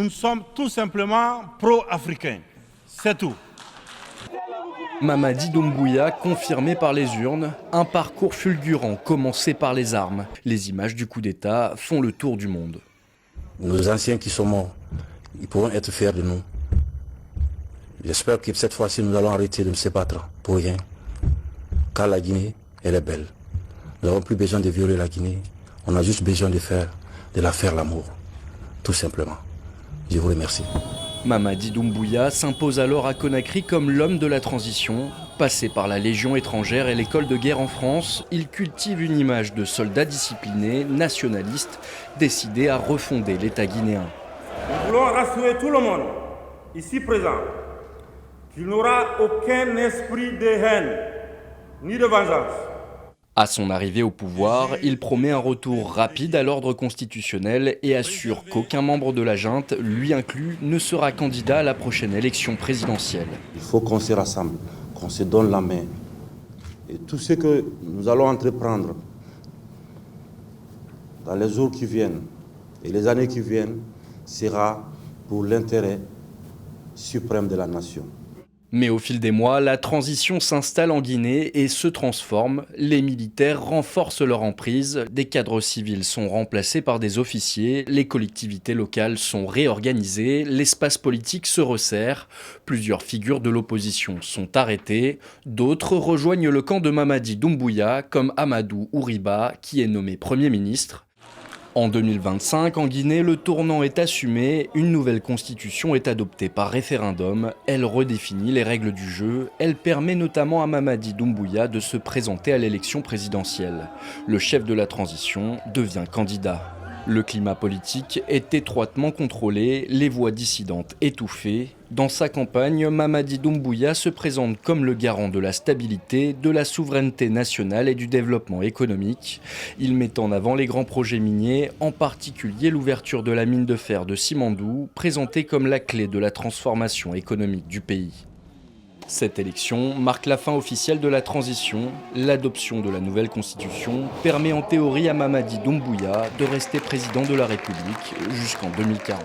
Nous sommes tout simplement pro-africains. C'est tout. Mamady Doumbouya, confirmé par les urnes, un parcours fulgurant commencé par les armes. Les images du coup d'État font le tour du monde. Nos anciens qui sont morts, ils pourront être fiers de nous. J'espère que cette fois-ci, nous allons arrêter de se battre pour rien. Car la Guinée, elle est belle. Nous n'avons plus besoin de violer la Guinée. On a juste besoin de la faire l'amour. Tout simplement. Je vous remercie. Mamady Doumbouya s'impose alors à Conakry comme l'homme de la transition. Passé par la Légion étrangère et l'école de guerre en France, il cultive une image de soldat discipliné, nationaliste, décidé à refonder l'État guinéen. Nous voulons rassurer tout le monde, ici présent, qu'il n'y aura aucun esprit de haine, ni de vengeance. À son arrivée au pouvoir, il promet un retour rapide à l'ordre constitutionnel et assure qu'aucun membre de la junte, lui inclus, ne sera candidat à la prochaine élection présidentielle. Il faut qu'on se rassemble, qu'on se donne la main. Et tout ce que nous allons entreprendre dans les jours qui viennent et les années qui viennent sera pour l'intérêt suprême de la nation. Mais au fil des mois, la transition s'installe en Guinée et se transforme. Les militaires renforcent leur emprise, des cadres civils sont remplacés par des officiers, les collectivités locales sont réorganisées, l'espace politique se resserre, plusieurs figures de l'opposition sont arrêtées, d'autres rejoignent le camp de Mamady Doumbouya, comme Amadou Ouriba, qui est nommé Premier ministre. En 2025, en Guinée, le tournant est assumé, une nouvelle constitution est adoptée par référendum, elle redéfinit les règles du jeu, elle permet notamment à Mamady Doumbouya de se présenter à l'élection présidentielle. Le chef de la transition devient candidat. Le climat politique est étroitement contrôlé, les voix dissidentes étouffées. Dans sa campagne, Mamady Doumbouya se présente comme le garant de la stabilité, de la souveraineté nationale et du développement économique. Il met en avant les grands projets miniers, en particulier l'ouverture de la mine de fer de Simandou, présentée comme la clé de la transformation économique du pays. Cette élection marque la fin officielle de la transition. L'adoption de la nouvelle constitution permet en théorie à Mamady Doumbouya de rester président de la République jusqu'en 2040.